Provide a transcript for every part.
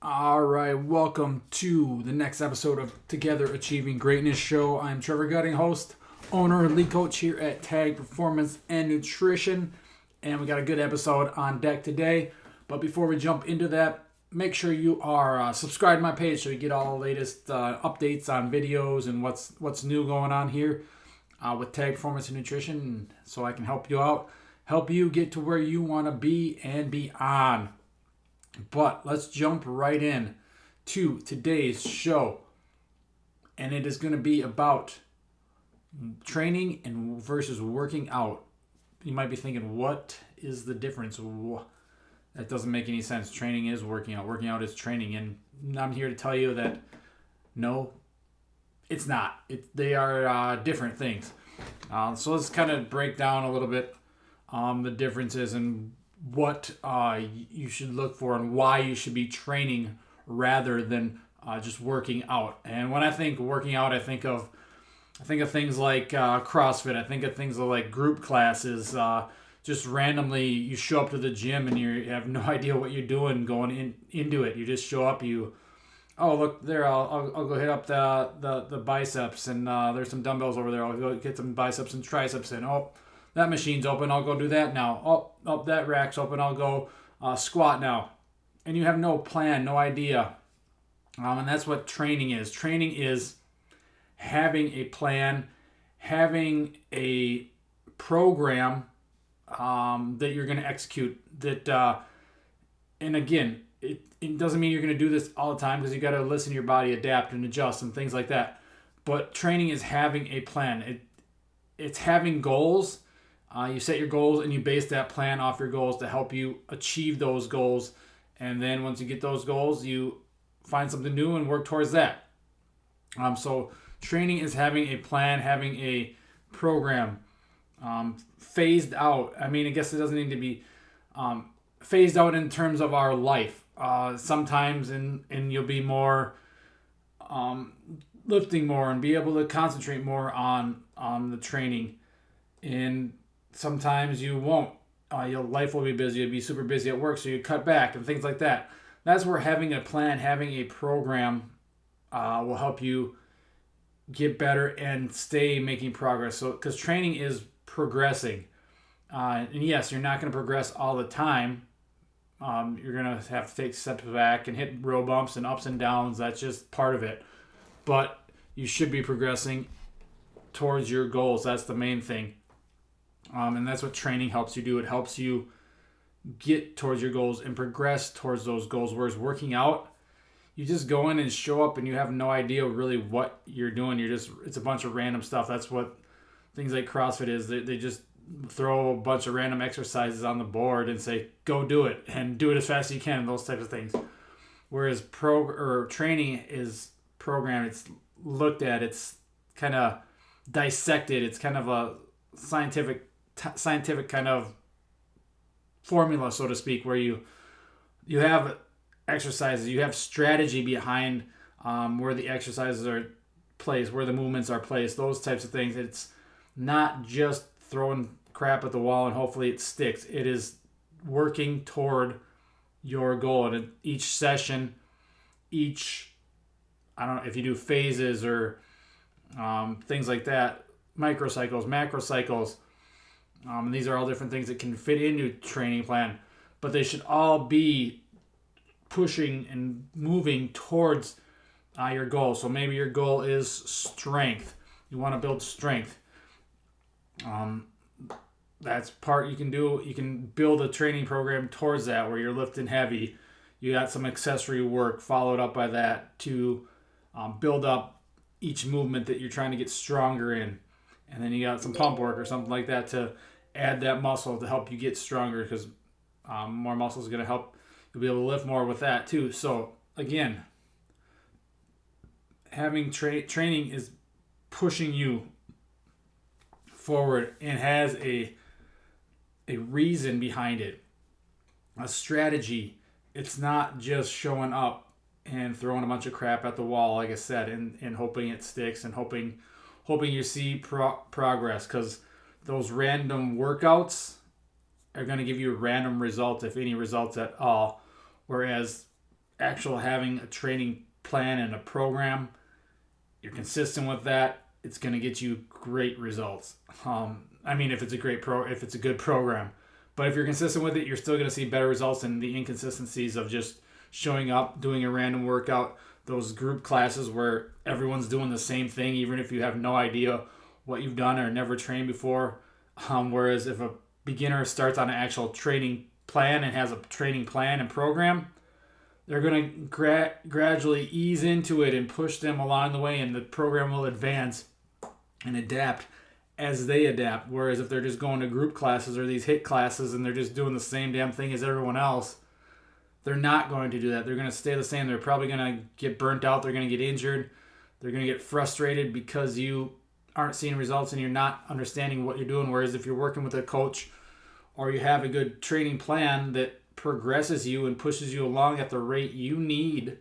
All right, welcome to the next episode of Together Achieving Greatness Show. I'm Trevor Gutting, host, owner, and lead coach here at Tag Performance and Nutrition, and we got a good episode on deck today. But before we jump into that, make sure you are subscribed to my page so you get all the latest updates on videos and what's new going on here with Tag Performance and Nutrition, so I can help you out, help you get to where you want to be and beyond. But let's jump right in to today's show. And it is going to be about training and versus working out. You might be thinking, what is the difference? That doesn't make any sense. Training is working out. Working out is training. And I'm here to tell you that no, it's not. They are different things. So let's kind of break down a little bit the differences and what you should look for and why you should be training rather than just working out. And when I think working out, I think of things like CrossFit. I think of things like group classes. Just randomly, you show up to the gym and you have no idea what you're doing going into it. You just show up. Oh, look there. I'll go hit up the biceps, and there's some dumbbells over there. I'll go get some biceps and triceps in. Oh, that machine's open, I'll go do that now. Oh, that rack's open, I'll go squat now. And you have no plan, no idea. And that's what training is. Training is having a plan, having a program that you're going to execute. And again, it doesn't mean you're going to do this all the time, because you got to listen to your body, adapt and adjust and things like that. But training is having a plan. It's having goals. You set your goals and you base that plan off your goals to help you achieve those goals. And then once you get those goals, you find something new and work towards that. So training is having a plan, having a program, phased out. I mean, I guess it doesn't need to be phased out in terms of our life. Sometimes and you'll be more lifting more and be able to concentrate more on the training. And sometimes you won't. Your life will be busy. You'll be super busy at work, so you cut back and things like that. That's where having a plan, having a program will help you get better and stay making progress. So, because training is progressing. And yes, you're not going to progress all the time. You're going to have to take steps back and hit road bumps and ups and downs. That's just part of it. But you should be progressing towards your goals. That's the main thing. And that's what training helps you do. It helps you get towards your goals and progress towards those goals. Whereas working out, you just go in and show up and you have no idea really what you're doing. It's a bunch of random stuff. That's what things like CrossFit is. They just throw a bunch of random exercises on the board and say, go do it and do it as fast as you can, those types of things. Whereas training is programmed. It's looked at. It's kind of dissected. It's kind of a scientific kind of formula, so to speak, where you have exercises, you have strategy behind where the exercises are placed, where the movements are placed, those types of things. It's not just throwing crap at the wall and hopefully it sticks. It is working toward your goal. And each session, I don't know if you do phases or things like that, microcycles, macrocycles. And these are all different things that can fit into a training plan, but they should all be pushing and moving towards your goal. So maybe your goal is strength. You want to build strength. That's part you can do. You can build a training program towards that where you're lifting heavy. You got some accessory work followed up by that to build up each movement that you're trying to get stronger in. And then you got some pump work or something like that to add that muscle to help you get stronger, because more muscle is going to help you'll be able to lift more with that too. So again, having training is pushing you forward and has a reason behind it, a strategy. It's not just showing up and throwing a bunch of crap at the wall, like I said, and hoping it sticks and hoping you see progress, because those random workouts are going to give you a random result, if any results at all. Whereas actual having a training plan and a program, you're consistent with that, it's going to get you great results. If it's a good program, but if you're consistent with it, you're still going to see better results than the inconsistencies of just showing up, doing a random workout, those group classes where everyone's doing the same thing, even if you have no idea what you've done or never trained before. Whereas if a beginner starts on an actual training plan and has a training plan and program, they're going to gradually ease into it and push them along the way, and the program will advance and adapt as they adapt. Whereas if they're just going to group classes or these HIIT classes and they're just doing the same damn thing as everyone else, they're not going to do that. They're going to stay the same. They're probably going to get burnt out. They're going to get injured. They're going to get frustrated because you aren't seeing results and you're not understanding what you're doing. Whereas if you're working with a coach or you have a good training plan that progresses you and pushes you along at the rate you need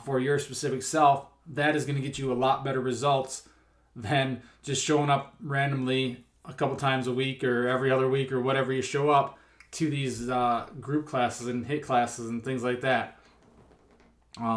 for your specific self, that is going to get you a lot better results than just showing up randomly a couple times a week or every other week or whatever you show up to these group classes and HIIT classes and things like that.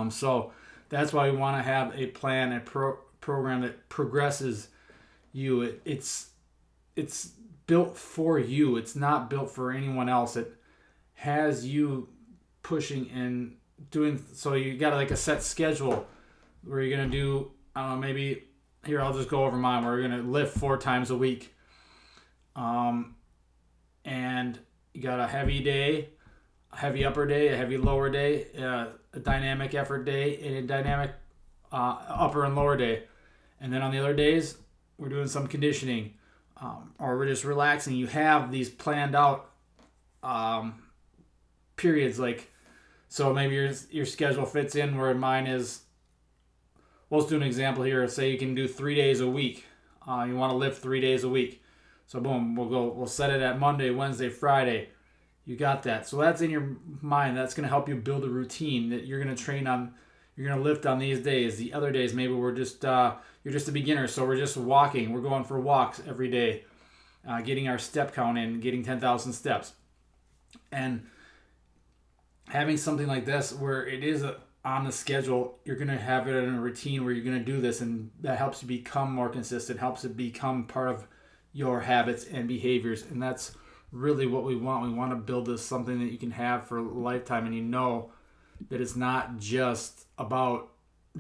So that's why we want to have a plan, a program that progresses you. It's built for you. It's not built for anyone else. It has you pushing and doing. So you got like a set schedule where you're gonna do. Maybe here I'll just go over mine. Where you're gonna lift 4 times a week. And you got a heavy day, a heavy upper day, a heavy lower day, a dynamic effort day, and a dynamic upper and lower day. And then on the other days, we're doing some conditioning, or we're just relaxing. You have these planned out periods, so maybe your schedule fits in where mine is. Well, let's do an example here. Say you can do 3 days a week. You want to lift 3 days a week. So boom, we'll set it at Monday, Wednesday, Friday. You got that. So that's in your mind. That's going to help you build a routine that you're going to train on. You're going to lift on these days. The other days, maybe you're just a beginner. So we're just walking. We're going for walks every day, getting our step count in, getting 10,000 steps. And having something like this where it is on the schedule, you're going to have it in a routine where you're going to do this, and that helps you become more consistent, helps it become part of your habits and behaviors. And that's really what we want. We want to build this something that you can have for a lifetime, and you know that it's not just about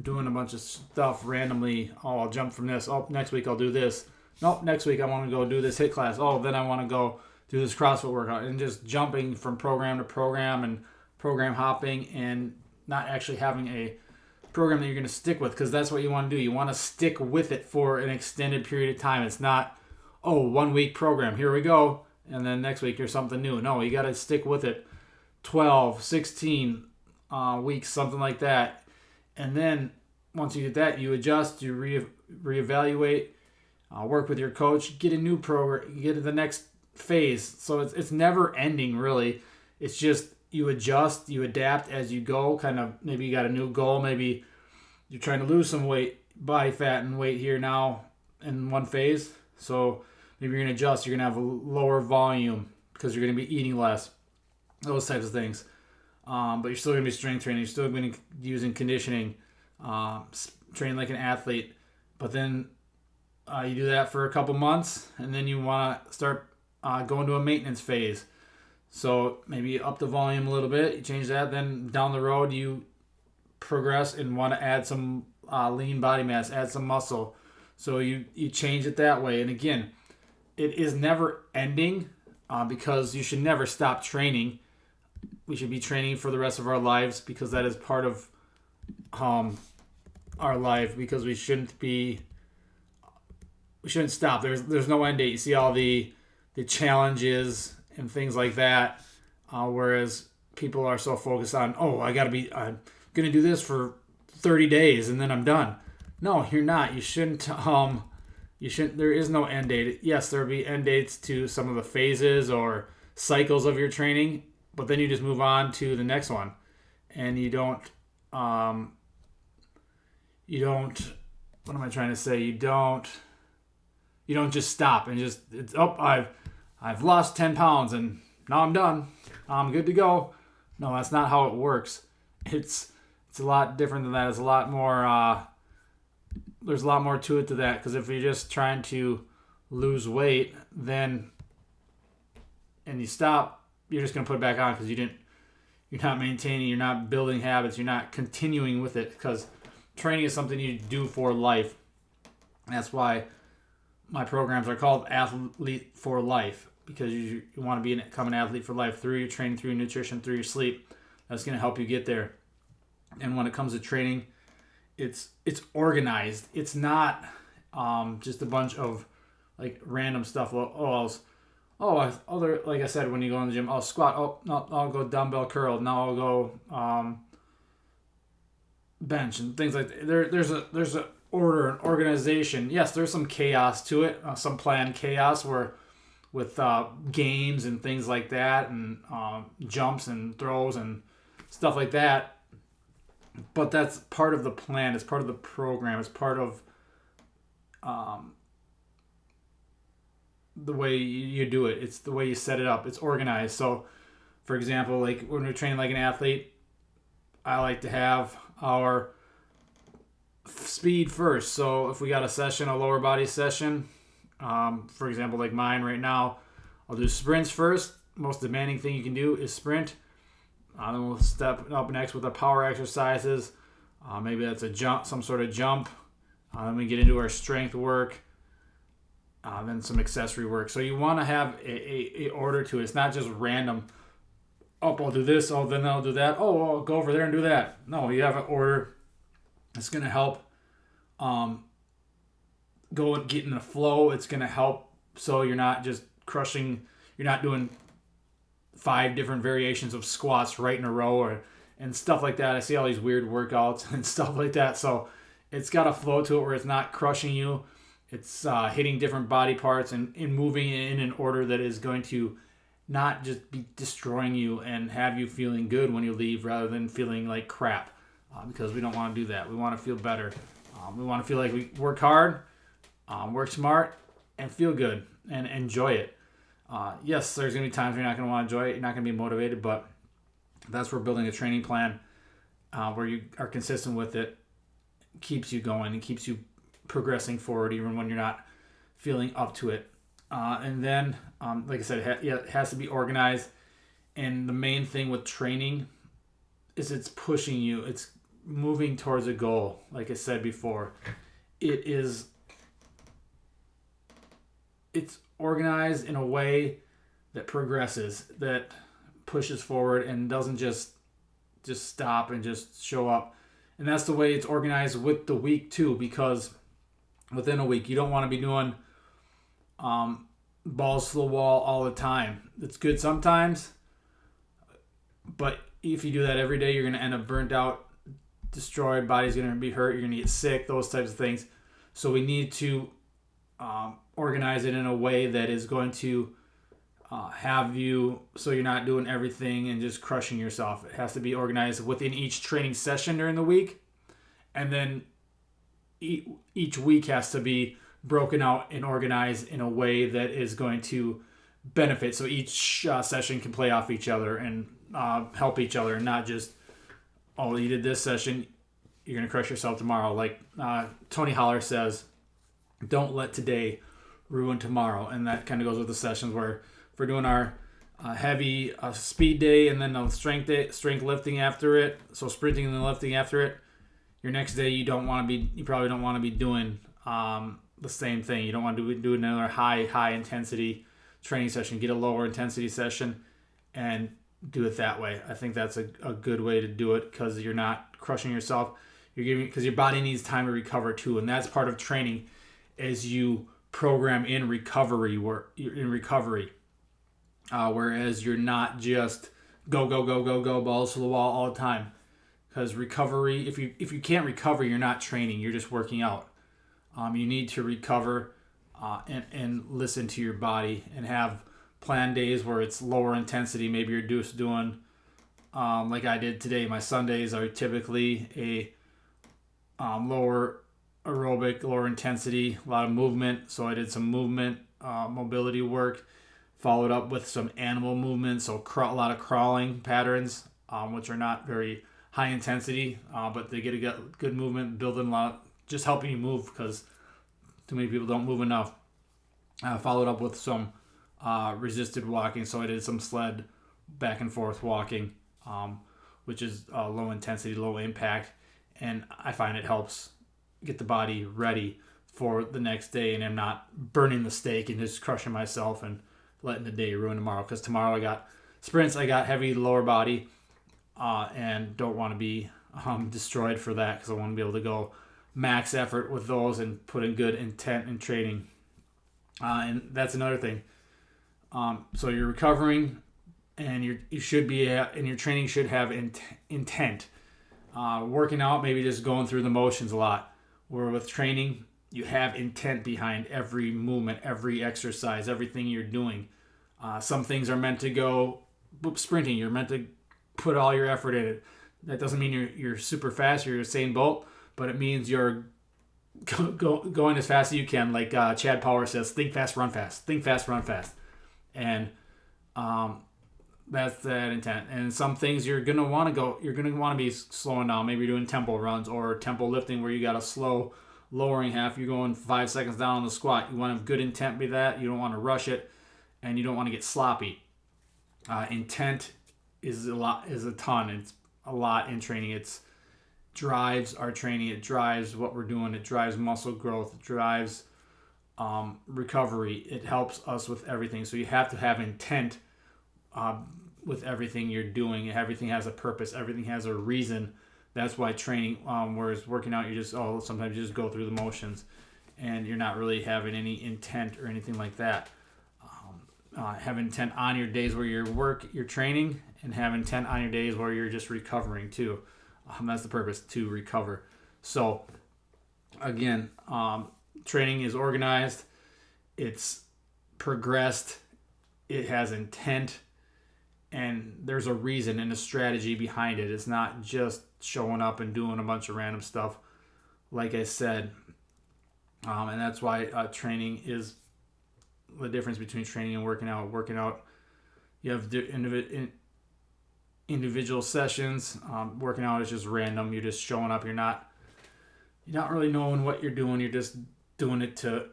doing a bunch of stuff randomly. Oh, I'll jump from this. Oh, next week I'll do this. Nope, next week I want to go do this HIIT class. Oh, then I want to go do this CrossFit workout, and just jumping from program to program and program hopping and not actually having a program that you're going to stick with, because that's what you want to do. You want to stick with it for an extended period of time. It's not, 1 week program, here we go, and then next week here's something new. No, you got to stick with it 12, 16 weeks, something like that. And then once you get that, you adjust, you reevaluate, work with your coach, get a new program, get to the next phase. So it's never ending, really. It's just you adjust, you adapt as you go. Kind of, maybe you got a new goal. Maybe you're trying to lose some weight, body fat and weight here now in one phase. So maybe you're going to adjust. You're going to have a lower volume because you're going to be eating less. Those types of things. But you're still going to be strength training. You're still going to be using conditioning, train like an athlete. But then you do that for a couple months, and then you want to start going to a maintenance phase. So maybe up the volume a little bit, you change that. Then down the road, you progress and want to add some lean body mass, add some muscle. So you change it that way. And again, it is never ending because you should never stop training. We should be training for the rest of our lives because that is part of our life, because we shouldn't stop. There's no end date. You see all the challenges and things like that, whereas people are so focused on, I'm going to do this for 30 days and then I'm done. No, you're not. You shouldn't. There is no end date. Yes, there will be end dates to some of the phases or cycles of your training, but then you just move on to the next one, and you don't. What am I trying to say? You don't just stop and just I've lost 10 pounds and now I'm done. I'm good to go. No, that's not how it works. It's a lot different than that. It's a lot more. There's a lot more to it to that, because if you're just trying to lose weight, then and you stop, you're just gonna put it back on because you're not maintaining, you're not building habits, you're not continuing with it, because training is something you do for life. And that's why my programs are called Athlete for Life, because you want to become an athlete for life through your training, through your nutrition, through your sleep. That's going to help you get there. And when it comes to training, it's organized. It's not just a bunch of like random stuff. Like I said, when you go in the gym, I'll squat. Oh, no, I'll go dumbbell curl. Now I'll go bench and things like that. There's a order and organization. Yes, there's some chaos to it, some planned chaos with games and things like that, and jumps and throws and stuff like that. But that's part of the plan. It's part of the program. It's part of the way you do it. It's the way you set it up. It's organized. So, for example, like when we're training like an athlete, I like to have our speed first. So if we got a lower body session, for example, like mine right now, I'll do sprints first. Most demanding thing you can do is sprint. Then we'll step up next with our power exercises. Maybe that's a jump, some sort of jump. Then we get into our strength work. Then some accessory work. So you want to have a order to it. It's not just random. Oh, I'll do this. Oh, then I'll do that. Oh, I'll go over there and do that. No, you have an order. It's going to help go and get in the flow. It's going to help so you're not just crushing. You're not doing 5 different variations of squats right in a row and stuff like that. I see all these weird workouts and stuff like that. So it's got a flow to it where it's not crushing you. It's hitting different body parts and moving in an order that is going to not just be destroying you and have you feeling good when you leave rather than feeling like crap, because we don't want to do that. We want to feel better. We want to feel like we work hard, work smart, and feel good and enjoy it. Yes, there's going to be times you're not going to want to enjoy it. You're not going to be motivated, but that's where building a training plan where you are consistent with it keeps you going and keeps you progressing forward even when you're not feeling up to it. And then, like I said, it has to be organized. And the main thing with training is it's pushing you. It's moving towards a goal. Like I said before, it's organized in a way that progresses, that pushes forward and doesn't just stop and just show up. And that's the way it's organized with the week too, because within a week, you don't want to be doing balls to the wall all the time. It's good sometimes, but if you do that every day, you're going to end up burnt out, destroyed, body's going to be hurt, you're going to get sick, those types of things. So we need to organize it in a way that is going to have you, so you're not doing everything and just crushing yourself. It has to be organized within each training session during the week, and then each week has to be broken out and organized in a way that is going to benefit. So each session can play off each other and help each other, and not just, oh, you did this session, you're going to crush yourself tomorrow. Like Tony Holler says, don't let today ruin tomorrow. And that kind of goes with the sessions where if we're doing our heavy speed day and then a strength lifting after it, so sprinting and then lifting after it, your next day you probably don't want to be doing the same thing. You don't want to do another high intensity training session. Get a lower intensity session and do it that way. I think that's a good way to do it, because you're not crushing yourself. Because your body needs time to recover too, and that's part of training, as you program in recovery whereas you're not just go balls to the wall all the time. Because recovery, if you can't recover, you're not training, you're just working out. You need to recover and listen to your body and have planned days where it's lower intensity. Maybe you're just doing like I did today. My Sundays are typically a lower aerobic, lower intensity, a lot of movement. So I did some movement, mobility work, followed up with some animal movement. So a lot of crawling patterns, which are not very high intensity, but they get a good movement, building a lot, just helping you move because too many people don't move enough. I followed up with some resisted walking, so I did some sled back and forth walking, which is low intensity, low impact, and I find it helps get the body ready for the next day, and I'm not burning the steak and just crushing myself and letting the day ruin tomorrow. Because tomorrow I got sprints, I got heavy lower body, and don't want to be destroyed for that because I want to be able to go max effort with those and put in good intent in training. And that's another thing. So you're recovering, and you should be and your training should have intent. Working out, maybe just going through the motions a lot. Where with training, you have intent behind every movement, every exercise, everything you're doing. Some things are meant to go sprinting. You're meant to put all your effort in it. That doesn't mean you're super fast, you're Usain Bolt, but it means you're going as fast as you can. Like Chad Power says, think fast, run fast. Think fast, run fast. And that's that intent. And some things you're gonna want to be slowing down. Maybe you're doing tempo runs or tempo lifting where you got a slow lowering half. You're going 5 seconds down on the squat. You want to have good intent with that. You don't want to rush it, and you don't want to get sloppy. Intent is a ton. It's a lot in training. It drives our training. It drives what we're doing. It drives muscle growth. It drives recovery. It helps us with everything. So you have to have intent with everything you're doing. Everything has a purpose. Everything has a reason. That's why training, whereas working out, you just sometimes you just go through the motions, and you're not really having any intent or anything like that. Have intent on your days where you're training, and have intent on your days where you're just recovering too. That's the purpose, to recover. So again, training is organized, it's progressed, it has intent, and there's a reason and a strategy behind it. It's not just showing up and doing a bunch of random stuff, like I said. And that's why training is the difference between training and working out. Working out, you have individual sessions. Working out is just random. You're just showing up. You're not really knowing what you're doing. You're just doing it to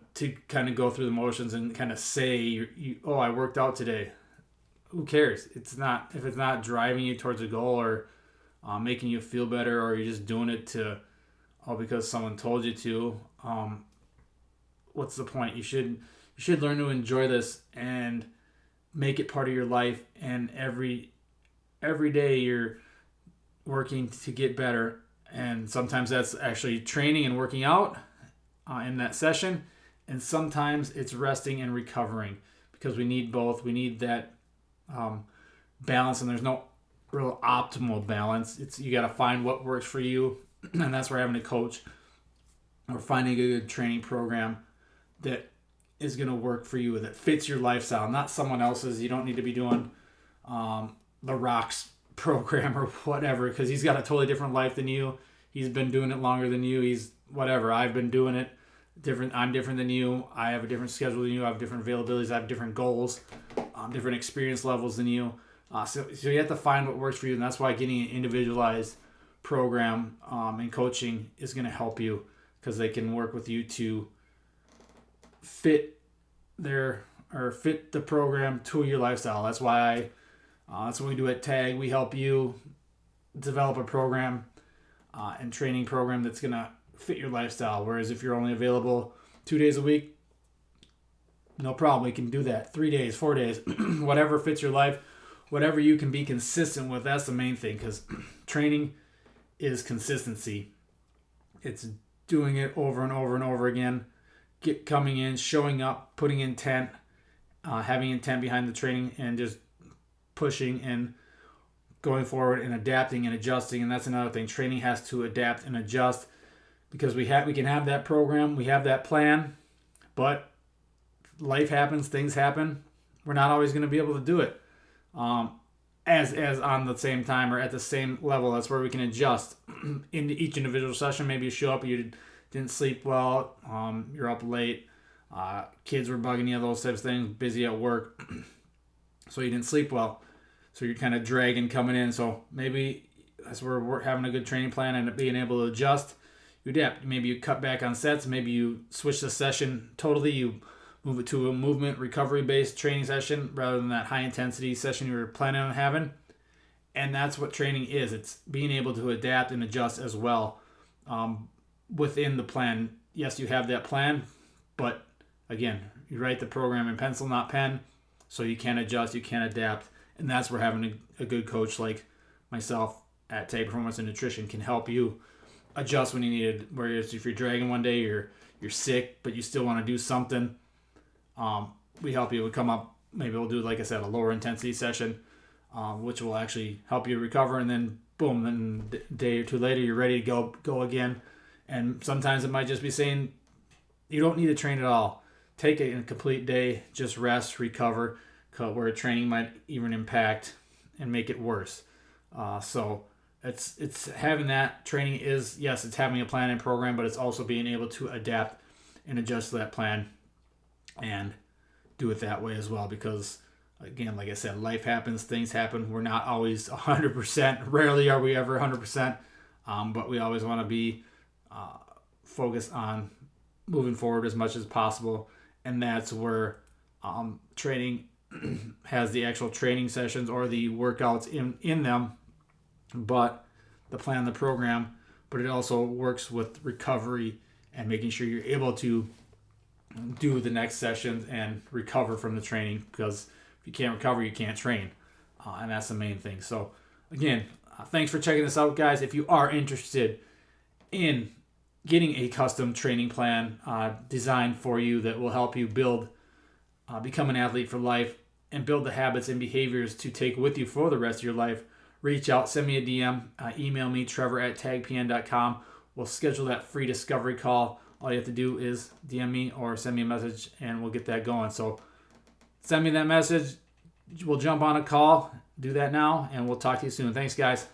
kind of go through the motions and kind of say, I worked out today. Who cares? If it's not driving you towards a goal or making you feel better, or you're just doing it because someone told you to. What's the point? You should learn to enjoy this and make it part of your life. And every day you're working to get better. And sometimes that's actually training and working out in that session. And sometimes it's resting and recovering, because we need both. We need that balance, and there's no real optimal balance. You got to find what works for you, and that's where having a coach or finding a good training program that is going to work for you, that fits your lifestyle, not someone else's. You don't need to be doing the Rock's program or whatever, because he's got a totally different life than you. He's been doing it longer than you. He's whatever. I've been doing it different. I'm different than you. I have a different schedule than you. I have different availabilities. I have different goals, different experience levels than you. So you have to find what works for you, and that's why getting an individualized program and coaching is going to help you, because they can work with you to fit the program to your lifestyle. That's why that's what we do at TAG. We help you develop a program and training program that's going to fit your lifestyle. Whereas if you're only available 2 days a week, no problem. We can do that 3 days, 4 days, whatever fits your life, whatever you can be consistent with. That's the main thing, because training is consistency. It's doing it over and over and over again. Coming in, showing up, putting intent, having intent behind the training, and just pushing and going forward and adapting and adjusting. And that's another thing. Training has to adapt and adjust, because we can have that program, we have that plan, but life happens, things happen. We're not always going to be able to do it as on the same time or at the same level. That's where we can adjust in each individual session. Maybe you show up, you didn't sleep well, you're up late, kids were bugging you, those types of things, busy at work, so you didn't sleep well, so you're kind of dragging coming in. So maybe that's where we're having a good training plan and being able to adjust. You adapt. Maybe you cut back on sets. Maybe you switch the session totally. You move it to a movement recovery based training session rather than that high intensity session you were planning on having. And that's what training is. It's being able to adapt and adjust as well within the plan. Yes, you have that plan, but again, you write the program in pencil, not pen, so you can adjust, you can adapt, and that's where having a good coach like myself at Tag Performance and Nutrition can help you adjust when you need it. Whereas if you're dragging one day, you're sick, but you still want to do something, we help you. We come up, maybe we'll do, like I said, a lower intensity session, which will actually help you recover, and then boom, then a day or two later, you're ready to go again. And sometimes it might just be saying you don't need to train at all. Take a complete day, just rest, recover, where training might even impact and make it worse. So it's having that training is, yes, it's having a plan and program, but it's also being able to adapt and adjust to that plan and do it that way as well. Because again, like I said, life happens, things happen. We're not always 100%. Rarely are we ever 100%. But we always want to be focused on moving forward as much as possible. And that's where training has the actual training sessions or the workouts in them, but the plan, the program, but it also works with recovery and making sure you're able to do the next sessions and recover from the training, because if you can't recover, you can't train. And that's the main thing. So again, thanks for checking this out, guys. If you are interested in getting a custom training plan designed for you that will help you become an athlete for life and build the habits and behaviors to take with you for the rest of your life, reach out, send me a DM, email me, trevor@tagpn.com. We'll schedule that free discovery call. All you have to do is DM me or send me a message, and we'll get that going. So send me that message. We'll jump on a call. Do that now, and we'll talk to you soon. Thanks, guys.